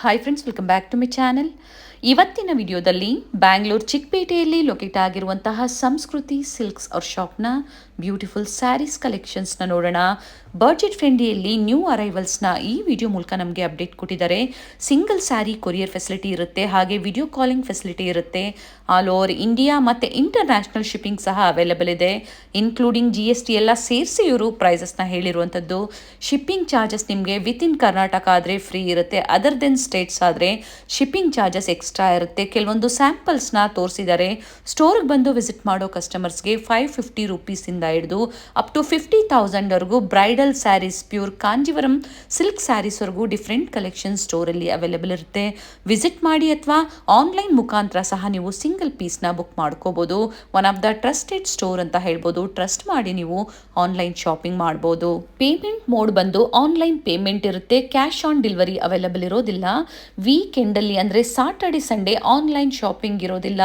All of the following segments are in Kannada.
Hi friends, welcome back to my channel. ಇವತ್ತಿನ ವಿಡಿಯೋದಲ್ಲಿ ಬ್ಯಾಂಗ್ಳೂರ್ ಚಿಕ್ಕಪೇಟೆಯಲ್ಲಿ ಲೊಕೇಟ್ ಆಗಿರುವಂತಹ ಸಂಸ್ಕೃತಿ ಸಿಲ್ಕ್ಸ್ ಅವ್ರ ಶಾಪ್ನ ಬ್ಯೂಟಿಫುಲ್ ಸ್ಯಾರೀಸ್ ಕಲೆಕ್ಷನ್ಸ್ನ ನೋಡೋಣ. ಬಡ್ಜೆಟ್ ಫ್ರೆಂಡ್ಲಿಯಲ್ಲಿ ನ್ಯೂ ಅರೈವಲ್ಸ್ನ ಈ ವಿಡಿಯೋ ಮೂಲಕ ನಮಗೆ ಅಪ್ಡೇಟ್ ಕೊಟ್ಟಿದ್ದಾರೆ. ಸಿಂಗಲ್ ಸ್ಯಾರಿ ಕೊರಿಯರ್ ಫೆಸಿಲಿಟಿ ಇರುತ್ತೆ, ಹಾಗೆ ವಿಡಿಯೋ ಕಾಲಿಂಗ್ ಫೆಸಿಲಿಟಿ ಇರುತ್ತೆ. ಆಲ್ ಓವರ್ ಇಂಡಿಯಾ ಮತ್ತು ಇಂಟರ್ನ್ಯಾಷನಲ್ ಶಿಪ್ಪಿಂಗ್ ಸಹ ಅವೈಲೇಬಲ್ ಇದೆ. ಇನ್ಕ್ಲೂಡಿಂಗ್ GST ಎಲ್ಲ ಸೇರಿಸಿ ಇವರು ಪ್ರೈಸಸ್ನ ಹೇಳಿರುವಂಥದ್ದು. ಶಿಪ್ಪಿಂಗ್ ಚಾರ್ಜಸ್ ನಿಮಗೆ ವಿತಿನ್ ಕರ್ನಾಟಕ ಆದರೆ ಫ್ರೀ ಇರುತ್ತೆ, ಅದರ್ ದೆನ್ ಸ್ಟೇಟ್ಸ್ ಆದರೆ ಶಿಪ್ಪಿಂಗ್ ಚಾರ್ಜಸ್ ಎಕ್ಸ್ಟ್ರಾ ಇರುತ್ತೆ. ಕೆಲವೊಂದು ಸ್ಯಾಂಪಲ್ಸ್ನ ತೋರಿಸಿದ್ದಾರೆ. ಸ್ಟೋರ್ಗೆ ಬಂದು ವಿಸಿಟ್ ಮಾಡೋ ಕಸ್ಟಮರ್ಸ್ಗೆ 550 ರೂಪೀಸಿಂದ ಹಿಡಿದು ಅಪ್ ಟು 50,000ವರೆಗೂ bridal saris, pure Kanjeevaram silk ಸ್ಯಾರೀಸ್ವರೆಗೂ ಡಿಫ್ರೆಂಟ್ ಕಲೆಕ್ಷನ್ ಸ್ಟೋರಲ್ಲಿ ಅವೈಲೇಬಲ್ ಇರುತ್ತೆ. ವಿಸಿಟ್ ಮಾಡಿ ಅಥವಾ ಆನ್ಲೈನ್ ಮುಖಾಂತರ ಸಹ ನೀವು ಸಿಂಗಲ್ ಪೀಸ್ನ ಬುಕ್ ಮಾಡ್ಕೋಬೋದು. One of the trusted store ಅಂತ ಹೇಳ್ಬೋದು. ಟ್ರಸ್ಟ್ ಮಾಡಿ ನೀವು ಆನ್ಲೈನ್ ಶಾಪಿಂಗ್ ಮಾಡ್ಬೋದು. ಪೇಮೆಂಟ್ ಮೋಡ್ ಬಂದು ಆನ್ಲೈನ್ ಪೇಮೆಂಟ್ ಇರುತ್ತೆ, ಕ್ಯಾಶ್ ಆನ್ ಡೆಲಿವರಿ ಅವೈಲೇಬಲ್ ಇರೋದಿಲ್ಲ. ವೀಕೆಂಡಲ್ಲಿ ಅಂದರೆ ಸಾಟರ್ಡೆ ಸಂಡೇ ಆನ್ಲೈನ್ ಶಾಪಿಂಗ್ ಇರೋದಿಲ್ಲ.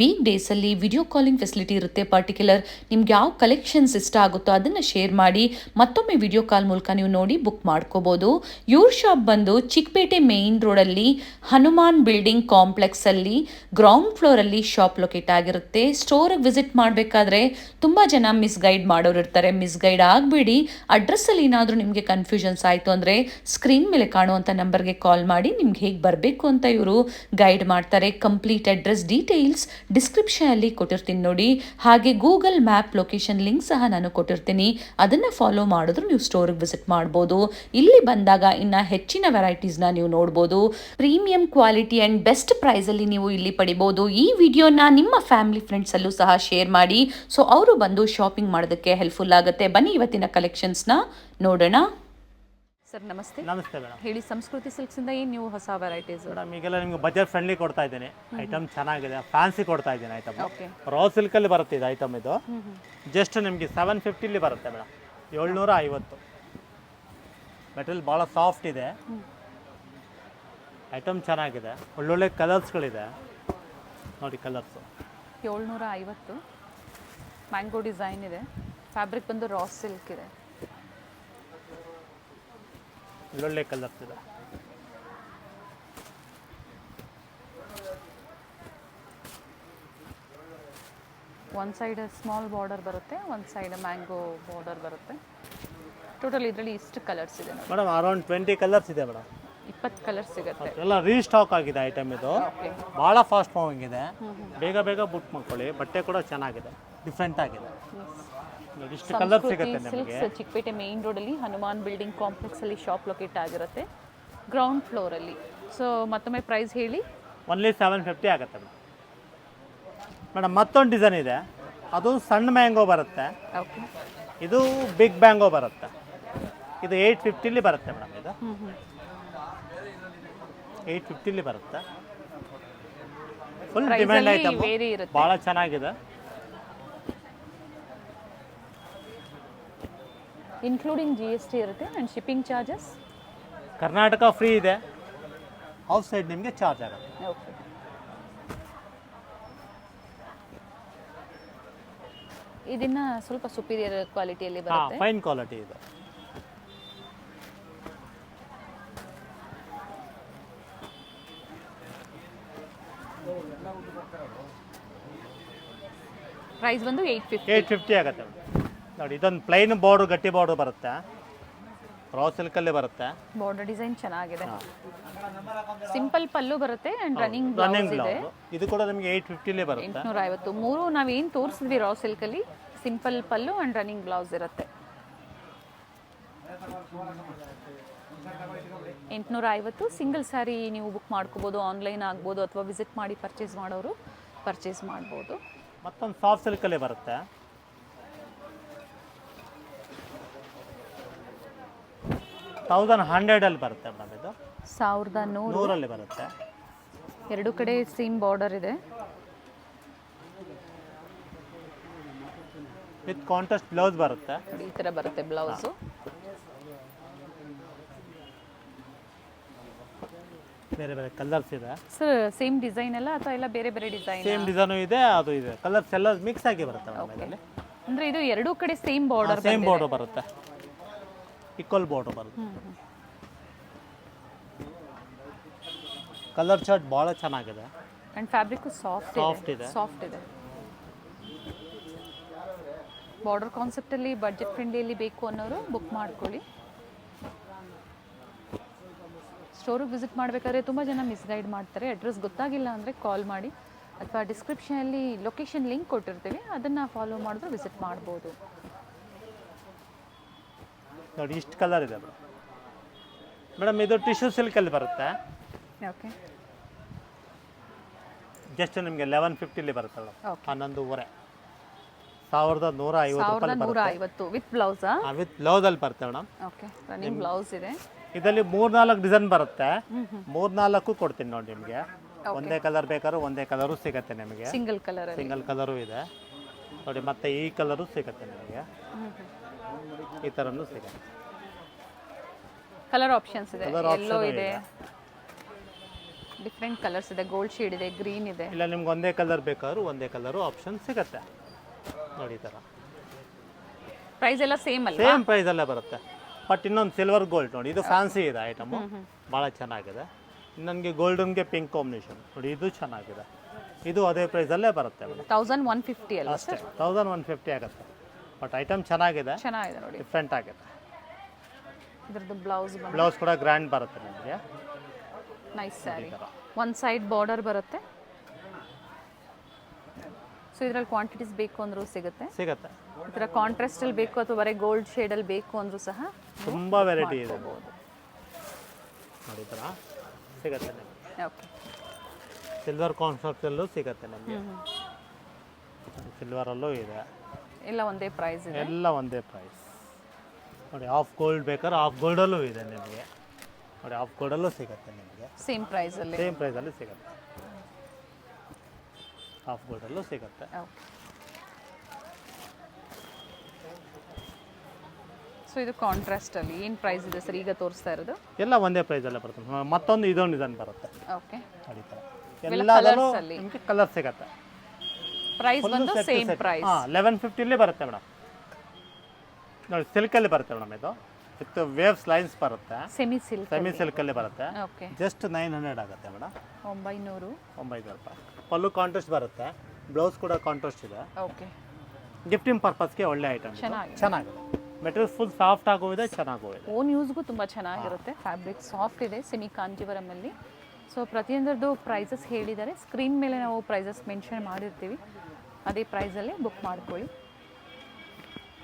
ವೀಕ್ ಡೇಸಲ್ಲಿ ವಿಡಿಯೋ ಕಾಲಿಂಗ್ ಫೆಸಿಲಿಟಿ ಇರುತ್ತೆ. ಪರ್ಟಿಕ್ಯುಲರ್ ನಿಮ್ಗೆ ಯಾವ ಕಲೆಕ್ಷನ್ಸ್ ಇಷ್ಟ ಆಗುತ್ತೋ ಅದನ್ನು ಶೇರ್ ಮಾಡಿ ಮತ್ತೊಮ್ಮೆ ವಿಡಿಯೋ ಕಾಲ್ ಮೂಲಕ ನೀವು ನೋಡಿ ಬುಕ್ ಮಾಡ್ಕೋಬೋದು. ಇವ್ರ ಶಾಪ್ ಬಂದು ಚಿಕ್ಕಪೇಟೆ ಮೇನ್ ರೋಡಲ್ಲಿ ಹನುಮಾನ್ ಬಿಲ್ಡಿಂಗ್ ಕಾಂಪ್ಲೆಕ್ಸಲ್ಲಿ ಗ್ರೌಂಡ್ ಫ್ಲೋರಲ್ಲಿ ಶಾಪ್ ಲೊಕೇಟ್ ಆಗಿರುತ್ತೆ. ಸ್ಟೋರಿಗೆ ವಿಸಿಟ್ ಮಾಡಬೇಕಾದ್ರೆ ತುಂಬ ಜನ ಮಿಸ್ಗೈಡ್ ಮಾಡೋರು ಇರ್ತಾರೆ. ಮಿಸ್ಗೈಡ್ ಆಗಬೇಡಿ. ಅಡ್ರೆಸ್ಸಲ್ಲಿ ಏನಾದರೂ ನಿಮಗೆ ಕನ್ಫ್ಯೂಷನ್ಸ್ ಆಯಿತು ಅಂದರೆ ಸ್ಕ್ರೀನ್ ಮೇಲೆ ಕಾಣುವಂಥ ನಂಬರ್ಗೆ ಕಾಲ್ ಮಾಡಿ ನಿಮ್ಗೆ ಹೇಗೆ ಬರಬೇಕು ಅಂತ ಇವರು ಗೈಡ್ ಮಾಡ್ತಾರೆ. ಕಂಪ್ಲೀಟ್ ಅಡ್ರೆಸ್ ಡೀಟೇಲ್ಸ್ ಡಿಸ್ಕ್ರಿಪ್ಷನಲ್ಲಿ ಕೊಟ್ಟಿರ್ತೀನಿ ನೋಡಿ. ಹಾಗೆ ಗೂಗಲ್ ಮ್ಯಾಪ್ ಲೊಕೇಶನ್ ಲಿಂಕ್ ಸಹ ನಾನು ಕೊಟ್ಟಿರ್ತೀನಿ. ಅದನ್ನು ಫಾಲೋ ಮಾಡಿದ್ರು ನೀವು ಸ್ಟೋರಿಗೆ ವಿಸಿಟ್ ಮಾಡ್ಬೋದು. ಇಲ್ಲಿ ಬಂದಾಗ ಇನ್ನು ಹೆಚ್ಚಿನ ವೆರೈಟೀಸ್ನ ನೀವು ನೋಡ್ಬೋದು. ಪ್ರೀಮಿಯಂ ಕ್ವಾಲಿಟಿ ಆ್ಯಂಡ್ ಬೆಸ್ಟ್ ಪ್ರೈಸಲ್ಲಿ ನೀವು ಇಲ್ಲಿ ಪಡಿಬೋದು. ಈ ವಿಡಿಯೋನ ನಿಮ್ಮ ಫ್ಯಾಮಿಲಿ ಫ್ರೆಂಡ್ಸಲ್ಲೂ ಸಹ ಶೇರ್ ಮಾಡಿ, ಸೊ ಅವರು ಬಂದು ಶಾಪಿಂಗ್ ಮಾಡೋದಕ್ಕೆ ಹೆಲ್ಪ್ಫುಲ್ ಆಗುತ್ತೆ. ಬನ್ನಿ ಇವತ್ತಿನ ಕಲೆಕ್ಷನ್ಸ್ನ ನೋಡೋಣ. ಸರ್ ನಮಸ್ತೆ. ನಮಸ್ತೆ ಮೇಡಮ್. ಹೇಳಿ, ಸಂಸ್ಕೃತಿ ಸಿಲ್ಕ್ಸಿಂದ ಏನು ನೀವು ಹೊಸ ವೆರೈಟೀಸ್? ಮೇಡಮ್ ಈಗೆಲ್ಲ ನಿಮಗೆ ಬಜೆಟ್ ಫ್ರೆಂಡ್ಲಿ ಕೊಡ್ತಾ ಇದ್ದೀನಿ. ಐಟಮ್ ಚೆನ್ನಾಗಿದೆ, ಫ್ಯಾನ್ಸಿ ಕೊಡ್ತಾ ಇದ್ದೀನಿ ಐಟಮ್. ಓಕೆ. ರಾ ಸಿಲ್ಕಲ್ಲಿ ಬರುತ್ತೆ ಇದು ಐಟಮ್. ಇದು ಜಸ್ಟ್ ನಿಮಗೆ 750 ಬರುತ್ತೆ ಮೇಡಮ್. 750. ಮೆಟೀರಿಯಲ್ ಭಾಳ ಸಾಫ್ಟ್ ಇದೆ. ಐಟಮ್ ಚೆನ್ನಾಗಿದೆ, ಒಳ್ಳೊಳ್ಳೆ ಕಲರ್ಸ್ಗಳಿದೆ ನೋಡಿ. ಕಲರ್ಸು 750. ಮ್ಯಾಂಗೋ ಡಿಸೈನ್ ಇದೆ. ಫ್ಯಾಬ್ರಿಕ್ ಬಂದು ರಾ ಸಿಲ್ಕ್ ಇದೆ. ಒಳ್ಳೊಳ್ಳೆ ಕಲರ್ಸ್ ಇದೆ. ಒಂದು ಸೈಡ್ ಸ್ಮಾಲ್ ಬಾರ್ಡರ್ ಬರುತ್ತೆ, ಒಂದು ಸೈಡ್ ಮ್ಯಾಂಗೋ ಬಾರ್ಡರ್ ಬರುತ್ತೆ. ಟೋಟಲ್ ಇದರಲ್ಲಿ ಇಷ್ಟು ಕಲರ್ಸ್ ಇದೆ ಮೇಡಮ್. ಅರೌಂಡ್ 20 ಕಲರ್ಸ್ ಇದೆ ಮೇಡಮ್. 20 ಕಲರ್ಸ್ ಸಿಗುತ್ತೆ. ಎಲ್ಲ ರೀಸ್ಟಾಕ್ ಆಗಿದೆ ಐಟಮ್. ಇದು ಭಾಳ ಫಾಸ್ಟ್ ಮೂವಿಂಗ್ ಇದೆ. ಬೇಗ ಬೇಗ ಬುಕ್ ಮಾಡ್ಕೊಳ್ಳಿ. ಬಟ್ಟೆ ಕೂಡ ಚೆನ್ನಾಗಿದೆ, ಡಿಫ್ರೆಂಟ್ ಆಗಿದೆ. ಇಷ್ಟು ಕಲರ್ ಸಿಗುತ್ತೆ ನಿಮಗೆ. ಚಿಕ್ಕಪೇಟೆ ಮೇನ್ ರೋಡಲ್ಲಿ ಹನುಮಾನ್ ಬಿಲ್ಡಿಂಗ್ ಕಾಂಪ್ಲೆಕ್ಸ್ ಅಲ್ಲಿ ಶಾಪ್ ಲೊಕೇಟ್ ಆಗಿರುತ್ತೆ, ಗ್ರೌಂಡ್ ಫ್ಲೋರ್ ಅಲ್ಲಿ. ಸೊ ಮತ್ತೊಮ್ಮೆ ಪ್ರೈಸ್ ಹೇಳಿ. ಓನ್ಲಿ 750 ಆಗುತ್ತೆ ಮೇಡಮ್. ಮತ್ತೊಂದು ಡಿಸೈನ್ ಇದೆ, ಅದು ಸಣ್ಣ ಮ್ಯಾಂಗೋ ಬರುತ್ತೆ. ಓಕೆ. ಇದು ಬಿಗ್ ಮ್ಯಾಂಗೋ ಬರುತ್ತೆ. ಇದು 850 ಬರುತ್ತೆ ಮೇಡಮ್. ಇದು 850 ಬರುತ್ತೆ. ಫುಲ್ ಡಿಮ್ಯಾಂಡ್ ಐಟಮ್, ಭಾಳ ಚೆನ್ನಾಗಿದೆ. ಇನ್ಕ್ಲೂಡಿಂಗ್ GST ಇರುತ್ತೆ and shipping charges Karnataka free ಇದೆ. ಔಟ್ ಸೈಡ್ ನಿಮಗೆ ಚಾರ್ಜ್ ಆಗುತ್ತೆ. ಓಕೆ. ಇದನ್ನ ಸ್ವಲ್ಪ ಸುಪೀರಿಯರ್ ಕ್ವಾಲಿಟಿಯಲ್ಲಿ ಬರುತ್ತೆ. ಫೈನ್ ಕ್ವಾಲಿಟಿ ಇದೆ. ಪ್ರೈಸ್ ಬಂದು 850 ಆಗುತ್ತೆ ನೋಡಿ. ಇದೊಂದು ಪ್ಲೈನ್ ಬಾರ್ಡರ್, ಗಟ್ಟಿ ಬಾರ್ಡರ್ ಬರುತ್ತೆ. ರಾ ಸಿಲ್ಕಲ್ಲಿ ಬರುತ್ತೆ. ಬಾರ್ಡರ್ ಡಿಸೈನ್ ಚೆನ್ನಾಗಿದೆ. ಸಿಂಪಲ್ ಪಲ್ಲು ಬರುತ್ತೆ ಅಂಡ್ ರನ್ನಿಂಗ್ ಬ್ಲೌಸ್ ಇದೆ. ಇದು ಕೂಡ ನಿಮಗೆ 850 ಬರುತ್ತೆ. 850. ಮೂರು ನಾವೇನು ತೋರಿಸಿದ್ವಿ ರಾ ಸಿಲ್ಕಲ್ಲಿ ಸಿಂಪಲ್ ಪಲ್ಲು ಅಂಡ್ ರನ್ನಿಂಗ್ ಬ್ಲೌಸ್ ಇರುತ್ತೆ. 850. ಸಿಂಗಲ್ ಸ್ಯಾರಿ ನೀವು ಬುಕ್ ಮಾಡ್ಕೋಬೋದು. ಆನ್ಲೈನ್ ಆಗ್ಬೋದು ಅಥವಾ ವಿಸಿಟ್ ಮಾಡಿ ಪರ್ಚೇಸ್ ಮಾಡೋರು ಪರ್ಚೇಸ್ ಮಾಡ್ಬೋದು. ಮತ್ತೊಂದು ಸಾಫ್ಟ್ ಸಿಲ್ಕಲ್ಲಿ ಬರುತ್ತೆ. $1100 ಬರುತ್ತೆ ಮೇಡಮ್. ಇದು 1100 ಬರುತ್ತೆ. ಎರಡು ಕಡೆ ಸೇಮ್ ಬಾರ್ಡರ್ ಇದೆ. ವಿತ್ ಕಾಂಟ್ರಾಸ್ಟ್ ಬ್ಲೌಸ್ ಬರುತ್ತೆ. ಈ ಥರ ಬರುತ್ತೆ ಬ್ಲೌಸು. ಬೇರೆ ಬೇರೆ ಕಲರ್ಸ್ ಇದೆ ಸರ್. ಸೇಮ್ ಡಿಸೈನ್ ಎಲ್ಲ ಅಥವಾ ಎಲ್ಲ ಬೇರೆ ಬೇರೆ ಡಿಸೈನ್? ಸೇಮ್ ಡಿಸೈನು ಇದೆ, ಅದು ಇದೆ. ಕಲರ್ಸ್ ಎಲ್ಲ ಮಿಕ್ಸ್ ಆಗಿ ಬರುತ್ತೆ ಮೇಡಮ್. ಅಂದರೆ ಇದು ಎರಡೂ ಕಡೆ ಸೇಮ್ ಬಾರ್ಡರ್ ಬರುತ್ತೆ. ಈಕ್ವಲ್ ಬಾರ್ಡರ್ ಬರುತ್ತೆ. ಕಲರ್ ಚಾರ್ಟ್ ಭಾಳ ಚೆನ್ನಾಗಿದೆ. ಆ್ಯಂಡ್ ಫ್ಯಾಬ್ರಿಕ್ಕು Soft ಇದೆ. ಸಾಫ್ಟ್ ಇದೆ. ಬಾರ್ಡರ್ ಕಾನ್ಸೆಪ್ಟಲ್ಲಿ ಬಡ್ಜೆಟ್ ಫ್ರೆಂಡ್ಲಿಯಲ್ಲಿ ಬೇಕು ಅನ್ನೋರು ಬುಕ್ ಮಾಡ್ಕೊಳ್ಳಿ. ಸ್ಟೋರಿಗೆ ವಿಸಿಟ್ ಮಾಡಬೇಕಾದ್ರೆ ತುಂಬ ಜನ ಮಿಸ್ಗೈಡ್ ಮಾಡ್ತಾರೆ. ಅಡ್ರೆಸ್ ಗೊತ್ತಾಗಿಲ್ಲ ಅಂದರೆ ಕಾಲ್ ಮಾಡಿ ಅಥವಾ ಡಿಸ್ಕ್ರಿಪ್ಷನಲ್ಲಿ ಲೊಕೇಶನ್ ಲಿಂಕ್ ಕೊಟ್ಟಿರ್ತೀವಿ, ಅದನ್ನು ಫಾಲೋ ಮಾಡಿದ್ರೆ ವಿಸಿಟ್ ಮಾಡ್ಬೋದು. ನೋಡಿ ಇಷ್ಟು ಕಲರ್ ಇದೆ ಮೇಡಮ್. ಇದು ಟಿಶ್ಯೂ ಸಿಲ್ಕಲ್ಲಿ ಬರುತ್ತೆ. ಓಕೆ ಜಸ್ಟ್ ನಿಮಗೆ 1150 ಬರುತ್ತಲ್ಲ, Okay. 11,150 ರೂಪಾಯಿ ಬರುತ್ತೆ. 1150 ವಿತ್ ಬ್ಲೌಸಾ? ವಿತ್ ಬ್ಲೌಸಲ್ಲಿ ಬರುತ್ತೆ ಮೇಡಮ್. ಓಕೆ, ರನ್ನಿಂಗ್ ಬ್ಲೌಸ್ ಇದೆ. ಇದರಲ್ಲಿ 3-4 ಡಿಸೈನ್ ಬರುತ್ತೆ. 3-4 ಕೊಡ್ತೀನಿ ನೋಡಿ ನಿಮಗೆ. ಒಂದೇ ಕಲರ್ ಬೇಕಾದ್ರೂ ಒಂದೇ ಕಲರು ಸಿಗುತ್ತೆ ನಿಮಗೆ. ಸಿಂಗಲ್ ಕಲರ್ ಸಿಂಗಲ್ ಕಲರು ಇದೆ ನೋಡಿ. ಮತ್ತೆ ಈ ಕಲರು ಸಿಗುತ್ತೆ ನಿಮಗೆ. ಈ ಥರನೂ ಸಿಗುತ್ತೆ. ಕಲರ್ ಆಪ್ಷನ್ಸ್ ಇದೆ. Colour option ಯೆಲ್ಲೋ ಇದೆ, ಇದೆ. ಡಿಫ್ರೆಂಟ್ ಕಲರ್ಸ್ ಇದೆ. ಗೋಲ್ಡ್ ಶೇಡ್ ಇದೆ, ಗ್ರೀನ್ ಇದೆ. ಇಲ್ಲ ನಿಮ್ಗೆ ಒಂದೇ ಕಲರ್ ಬೇಕಾದ್ರೂ ಒಂದೇ ಕಲರು ಆಪ್ಷನ್ ಸಿಗುತ್ತೆ ನೋಡಿ. ಈ ಥರ ಪ್ರೈಸ್ ಎಲ್ಲ ಸೇಮ್ ಅಲ್ಲ? ಸೇಮ್ ಪ್ರೈಸಲ್ಲೇ ಬರುತ್ತೆ. ಬಟ್ ಇನ್ನೊಂದು ಸಿಲ್ವರ್ ಗೋಲ್ಡ್ ನೋಡಿ, ಇದು ಫ್ಯಾನ್ಸಿ ಇದೆ ಐಟಮು, ಭಾಳ ಚೆನ್ನಾಗಿದೆ. ನನಗೆ ಗೋಲ್ಡನ್ಗೆ ಪಿಂಕ್ ಕಾಂಬಿನೇಷನ್ ನೋಡಿ, ಇದು ಚೆನ್ನಾಗಿದೆ. ಇದು ಅದೇ ಪ್ರೈಸಲ್ಲೇ ಬರುತ್ತೆ ಮೇಡಮ್. 1150 ಅಲ್ಲ ಅಷ್ಟೇ 1150 ಆಗುತ್ತೆ. ಬಟ್ ಐಟಮ್ ಚೆನ್ನಾಗಿದೆ, ಚೆನ್ನಾಗಿದೆ ನೋಡಿ. ಡಿಫ್ರೆಂಟ್ ಆಗಿದೆ. ಇದ್ರದ್ದು ಬ್ಲೌಸ್ ಬಂದು ಬ್ಲೌಸ್ ಕೂಡ ಗ್ರ್ಯಾಂಡ್ ಬರುತ್ತೆ ನಿಮಗೆ. Nice sari. One side border ಬರುತ್ತೆ. ಸೊ ಇದರಲ್ಲಿ ಕ್ವಾಂಟಿಟೀಸ್ ಬೇಕು ಅಂದ್ರೂ ಸಿಗುತ್ತೆ. ಸಿಗುತ್ತೆ. ಈ ಥರ ಕಾಂಟ್ರಾಸ್ಟಲ್ಲಿ ಬೇಕು ಅಥವಾ ಬರೀ ಗೋಲ್ಡ್ ಶೇಡಲ್ಲಿ ಬೇಕು ಅಂದ್ರೂ ಸಹ ತುಂಬ ವೆರೈಟಿ ಇದೆ ನೋಡಿ. ಈ ಥರ ಸಿಗುತ್ತೆ ನಿಮಗೆ. ಓಕೆ, ಸಿಲ್ವರ್ ಕಾನ್ಸೆಪ್ಟಲ್ಲೂ ಸಿಗುತ್ತೆ ನಿಮಗೆ. ಸಿಲ್ವರಲ್ಲೂ ಇದೆ. ಎಲ್ಲ ಒಂದೇ ಪ್ರೈಸ್ ಇದೆ. ಎಲ್ಲ ಒಂದೇ ಪ್ರೈಸ್ ನೋಡಿ. ಹಾಫ್ ಗೋಲ್ಡ್ ಬೇಕಾದ್ರೆ ಹಾಫ್ ಗೋಲ್ಡಲ್ಲೂ ಇದೆ ನಿಮಗೆ ನೋಡಿ. ಹಾಫ್ ಗೋಲ್ಡಲ್ಲೂ ಸಿಗುತ್ತೆ ನಿಮಗೆ. ಸೇಮ್ ಪ್ರೈಸಲ್ಲಿ. ಸೇಮ್ ಪ್ರೈಸಲ್ಲಿ ಸಿಗುತ್ತೆ. ಹಾಫ್ ಗೋಲ್ಡಲ್ಲೂ ಸಿಗುತ್ತೆ. ಓಕೆ, ಸೊ ಇದು ಕಾಂಟ್ರಾಸ್ಟಲ್ಲಿ ಏನು ಪ್ರೈಸ್ ಇದೆ ಸರ್ ಈಗ ತೋರಿಸ್ತಾ ಇರೋದು? ಎಲ್ಲ ಒಂದೇ ಪ್ರೈಸಲ್ಲೇ ಬರುತ್ತೆ. ಮತ್ತೊಂದು ಇದೊಂದು ಡಿಸೈನ್ ಬರುತ್ತೆ ಓಕೆ, ನೋಡಿ. ಈ ಥರ ಇವೆಲ್ಲ ಎಲ್ಲದರಲ್ಲೂ colours ಅಲ್ಲಿ. ನಿಮಗೆ ಕಲರ್ ಸಿಗುತ್ತೆ. ಪ್ರೈಸ್ ಬಂದು ಸೇಮ್ ಪ್ರೈಸ್. 1150 ಬರುತ್ತೆ ಮೇಡಮ್ ನೋಡಿ. ಸಿಲ್ಕಲ್ಲಿ ಬರುತ್ತೆ ಮೇಡಮ್. ಇದು ವಿತ್ ವೇವ್ಸ್ ಲೈನ್ಸ್ ಬರುತ್ತೆ. Semi silk. ಸೆಮಿ ಸಿಲ್ಕಲ್ಲಿ ಬರುತ್ತೆ. ಓಕೆ, ಜಸ್ಟ್ 900 ಆಗುತ್ತೆ ಮೇಡಮ್. 900. 900 ರೂಪಾಯಿ. ಪಲ್ಲು ಕಾಂಟ್ರಾಸ್ಟ್ ಬರುತ್ತೆ. ಬ್ಲೌಸ್ ಕೂಡ ಕಾಂಟ್ರಾಸ್ಟ್ ಇದೆ. ಓಕೆ, ಗಿಫ್ಟಿಂಗ್ ಪರ್ಪಸ್ಗೆ ಒಳ್ಳೆ ಐಟಮ್. ಚೆನ್ನಾಗಿದೆ. ಚೆನ್ನಾಗಿದೆ. ಮೆಟೀರಿಯಲ್ ಫುಲ್ ಸಾಫ್ಟ್ ಆಗೂ ಇದೆ, ಚೆನ್ನಾಗೂ ಇದೆ. ಓನ್ ಯೂಸ್ಗೂ ತುಂಬ ಚೆನ್ನಾಗಿರುತ್ತೆ. ಫ್ಯಾಬ್ರಿಕ್ ಸಾಫ್ಟ್ ಇದೆ, ಸೆಮಿ ಕಾಂಜೀವರಮಲ್ಲಿ. ಸೊ ಪ್ರತಿಯೊಂದರದ್ದು ಪ್ರೈಸಸ್ ಹೇಳಿದ್ದಾರೆ. ಸ್ಕ್ರೀನ್ ಮೇಲೆ ನಾವು ಪ್ರೈಸಸ್ ಮೆನ್ಷನ್ ಮಾಡಿರ್ತೀವಿ, ಅದೇ ಪ್ರೈಸಲ್ಲೇ ಬುಕ್ ಮಾಡ್ಕೊಳ್ಳಿ.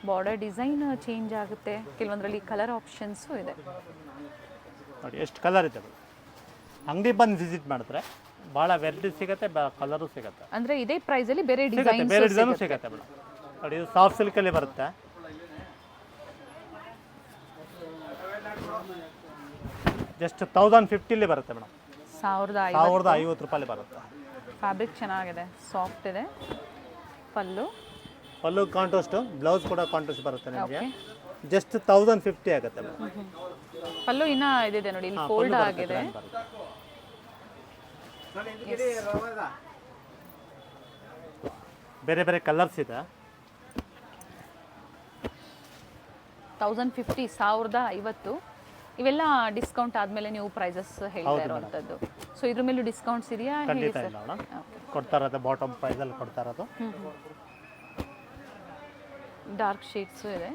ಬಾರ್ಡರ್ ಡಿಸೈನ್ ಚೇಂಜ್ ಆಗುತ್ತೆ, ಕೆಲವೊಂದರಲ್ಲಿ ಕಲರ್ ಆಪ್ಷನ್ಸು ಇದೆ ನೋಡಿ. ಎಷ್ಟು ಕಲರ್ ಇದೆ ಅಂಗಡಿ ಬಂದು ವಿಸಿಟ್ ಮಾಡಿದ್ರೆ ಭಾಳ ವೆರೈಟಿ ಸಿಗುತ್ತೆ, ಕಲರು ಸಿಗುತ್ತೆ. ಅಂದರೆ ಇದೇ ಪ್ರೈಸಲ್ಲಿ ಬೇರೆ ಸಿಗುತ್ತೆ, ಡಿಸೈನ್ ಬೇರೆ ಡಿಸೈನು ಸಿಗುತ್ತೆ ಮೇಡಮ್ ನೋಡಿ. ಇದು ಸಾಫ್ಟ್ ಸಿಲ್ಕಲ್ಲಿ ಬರುತ್ತೆ. ಜಸ್ಟ್ 1050 ಬರುತ್ತೆ ಮೇಡಮ್. 1050 ರೂಪಾಯಿ ಬರುತ್ತೆ. ಫ್ಯಾಬ್ರಿಕ್ ಚೆನ್ನಾಗಿದೆ, ಸಾಫ್ಟ್ ಇದೆ. ಪಲ್ಲು ಕಾಂಟ್ರಾಸ್ಟ್, ಬ್ಲೌಸ್ ಕೂಡ ಕಾಂಟ್ರಾಸ್ಟ್ ಬರುತ್ತೆ ನಿಮಗೆ. ಓಕೆ, ಜಸ್ಟ್ 1050 ಆಗುತ್ತೆ ಮೇಡಮ್. ಪಲ್ಲು ಇನ್ನೂ ಇದಿದೆ ನೋಡಿ, ಇಲ್ಲಿ ಫೋಲ್ಡ್ ಆಗಿದೆ. ಬೇರೆ ಬೇರೆ ಕಲರ್ಸ್ ಇದೆ. 1050, 1050. ಇವೆಲ್ಲ ಡಿಸ್ಕೌಂಟ್ ಆದಮೇಲೆ ನೀವು ಪ್ರೈಸಸ್ ಹೇಳ್ತಾ ಇರೋವಂಥದ್ದು. ಸೊ ಇದ್ರ ಮೇಲೂ ಡಿಸ್ಕೌಂಟ್ಸ್ ಇದೆಯಾ? ಹೇಳಿ ಖಂಡಿತ ಸರ್. ಇಲ್ಲ ಮೇಡಮ್, ಕೊಡ್ತಾ ಇರೋದು ಬಾಟಮ್ ಪ್ರೈಸಲ್ಲಿ ಕೊಡ್ತಾ ಇರೋದು. ಡಾರ್ಕ್ ಶೇಡ್ಸು ಇದೆ.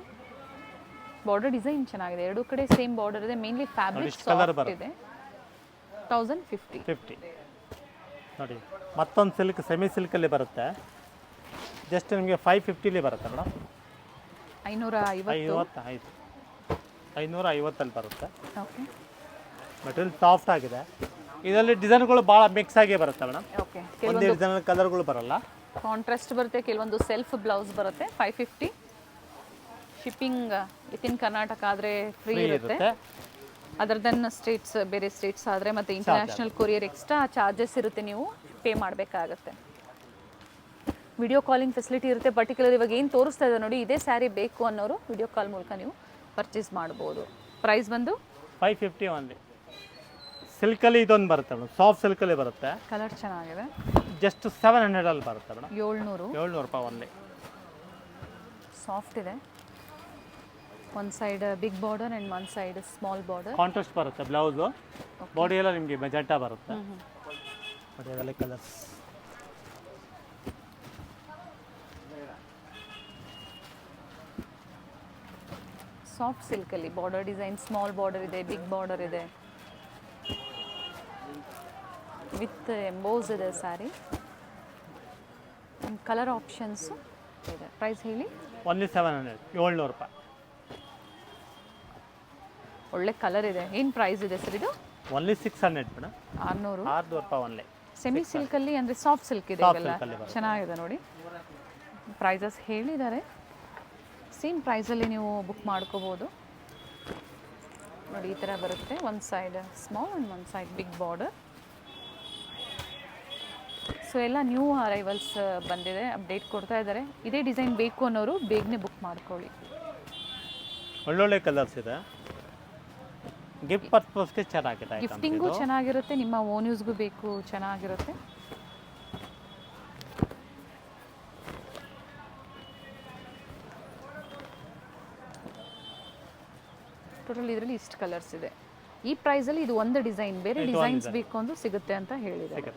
ಬಾರ್ಡರ್ ಡಿಸೈನ್ ಚೆನ್ನಾಗಿದೆ, ಎರಡೂ ಕಡೆ ಸೇಮ್ ಬಾರ್ಡರ್ ಇದೆ. ಮೇನ್ಲಿ ಫ್ಯಾಬ್ರಿಕ್ ಸಾಫ್ಟ್ ಇದೆ. 1050 ನೋಡಿ. ಮತ್ತೊಂದು ಸಿಲ್ಕ್, ಸೆಮಿ ಸಿಲ್ಕಲ್ಲಿ ಬರುತ್ತೆ. ಜಸ್ಟ್ ನಿಮಗೆ 550 ಬರುತ್ತೆ ಮೇಡಮ್. 550. 550 ಬರುತ್ತೆ. ಓಕೆ, ಮೆಟೀರಿಯಲ್ ಸಾಫ್ಟ್ ಆಗಿದೆ. ಇದರಲ್ಲಿ ಡಿಸೈನ್ಗಳು ಭಾಳ ಮಿಕ್ಸ್ ಆಗೇ ಬರುತ್ತೆ ಮೇಡಮ್. ಓಕೆ, ಒಂದೇ ಡಿಸೈನ್ ಕಲರ್ಗಳು ಬರಲ್ಲ. ಕಾಂಟ್ರಾಸ್ಟ್ ಬರುತ್ತೆ, ಕೆಲವೊಂದು ಸೆಲ್ಫ್ ಬ್ಲೌಸ್ ಬರುತ್ತೆ. 550. ಶಿಪ್ಪಿಂಗ್ ವಿತಿನ್ ಕರ್ನಾಟಕ ಆದರೆ ಫ್ರೀ ಇರುತ್ತೆ. ಅದರ್ ದೆನ್ ಸ್ಟೇಟ್ಸ್, ಬೇರೆ ಸ್ಟೇಟ್ಸ್ ಆದರೆ ಮತ್ತು ಇಂಟರ್ನ್ಯಾಷನಲ್ ಕೊರಿಯರ್ ಎಕ್ಸ್ಟ್ರಾ ಚಾರ್ಜಸ್ ಇರುತ್ತೆ, ನೀವು ಪೇ ಮಾಡಬೇಕಾಗತ್ತೆ. ವಿಡಿಯೋ ಕಾಲಿಂಗ್ ಫೆಸಿಲಿಟಿ ಇರುತ್ತೆ. ಪರ್ಟಿಕ್ಯುಲರ್ ಇವಾಗ ಏನು ತೋರಿಸ್ತಾ ಇದೆ ನೋಡಿ, ಇದೇ ಸ್ಯಾರಿ ಬೇಕು ಅನ್ನೋರು ವಿಡಿಯೋ ಕಾಲ್ ಮೂಲಕ ನೀವು ಪರ್ಚೇಸ್ ಮಾಡ್ಬೋದು. ಪ್ರೈಸ್ ಬಂದು 550 ಓನ್ಲಿ. ಸಿಲ್ಕಲ್ಲಿ ಇದೊಂದು ಬರುತ್ತೆ ಮೇಡಮ್, ಸಾಫ್ಟ್ ಸಿಲ್ಕಲ್ಲಿ ಬರುತ್ತೆ. ಕಲರ್ ಚೆನ್ನಾಗಿದೆ. ಜಸ್ಟ್ 700 ಬರುತ್ತೆ ಮೇಡಮ್. 700 ರೂಪಾಯಿ ಓನ್ಲಿ. ಸಾಫ್ಟ್ ಇದೆ. ಒಂದು ಸೈಡ್ ಬಿಗ್ ಬಾರ್ಡರ್ ಆ್ಯಂಡ್ ಒಂದು ಸೈಡ್ ಸ್ಮಾಲ್ ಬಾರ್ಡರ್. ಕಾಂಟ್ರಾಸ್ಟ್ ಬರುತ್ತೆ ಬ್ಲೌಸು, ಬಾಡಿ ಎಲ್ಲ ನಿಮಗೆ ಮೆಜೆಂಟಾ ಬರುತ್ತೆ. ನೋಡಿ ಅದೆಲ್ಲ ಕಲರ್ಸ್. ಸಾಫ್ಟ್ ಸಿಲ್ಕಲ್ಲಿ ಬಾರ್ಡರ್ ಡಿಸೈನ್, ಸ್ಮಾಲ್ ಬಾರ್ಡರ್ ಇದೆ, ಬಿಗ್ ಬಾರ್ಡರ್ ಇದೆ, ವಿತ್ ಎಂಬೋಸ್ ಇದೆ ಸ್ಯಾರಿ. ಕಲರ್ ಆಪ್ಷನ್ಸು ಇದೆ. ಪ್ರೈಸ್ ಹೇಳಿ. ಓನ್ಲಿ 700, 700 ರೂಪಾಯಿ. ಒಳ್ಳೆ ಕಲರ್ ಇದೆ. ಏನು ಪ್ರೈಸ್ ಇದೆ ಸರ್ ಇದು? Only 600 madam. 600. 600 ರೂಪಾಯಿ ಓನ್ಲಿ. ಸೆಮಿ ಸಿಲ್ಕಲ್ಲಿ ಅಂದರೆ ಸಾಫ್ಟ್ ಸಿಲ್ಕ್ ಇದೆ ಇವೆಲ್ಲ. ಚೆನ್ನಾಗಿದೆ ನೋಡಿ. ಪ್ರೈಸಸ್ ಹೇಳಿದ್ದಾರೆ. ಸೇಮ್ ಪ್ರೈಸಲ್ಲಿ ನೀವು ಬುಕ್ ಮಾಡ್ಕೋಬೋದು. ನೋಡಿ ಈ ಥರ ಬರುತ್ತೆ. ಒಂದು ಸೈಡ್ ಸ್ಮಾಲ್ ಆ್ಯಂಡ್ ಒಂದು ಸೈಡ್ ಬಿಗ್ ಬಾರ್ಡರ್. ಸೊ ಎಲ್ಲ ನ್ಯೂ ಅರೈವಲ್ಸ್ ಬಂದಿದೆ, ಅಪ್ಡೇಟ್ ಕೊಡ್ತಾ ಇದ್ದಾರೆ. ಇದೇ ಡಿಸೈನ್ ಬೇಕು ಅನ್ನೋರು ಬೇಗನೆ ಬುಕ್ ಮಾಡ್ಕೊಳ್ಳಿ. ಒಳ್ಳೊಳ್ಳೆ ಕಲರ್ಸ್ ಇದೆ. ಗಿಫ್ಟ್ ಪರ್ಪಸ್ಗೆ ಚೆನ್ನಾಗಿದೆ. ಗಿಫ್ಟಿಂಗು ಚೆನ್ನಾಗಿರುತ್ತೆ, ನಿಮ್ಮ ಓನ್ ಯೂಸ್ಗೂ ಬೇಕು, ಚೆನ್ನಾಗಿರುತ್ತೆ. ಟೋಟಲ್ ಇದರಲ್ಲಿ ಇಷ್ಟು ಕಲರ್ಸ್ ಇದೆ. ಈ ಪ್ರೈಸಲ್ಲಿ ಇದು ಒಂದು ಡಿಸೈನ್, ಬೇರೆ ಡಿಸೈನ್ಸ್ ಬೇಕು ಅಂದ್ರೂ ಸಿಗುತ್ತೆ ಅಂತ ಹೇಳಿದ್ದಾರೆ.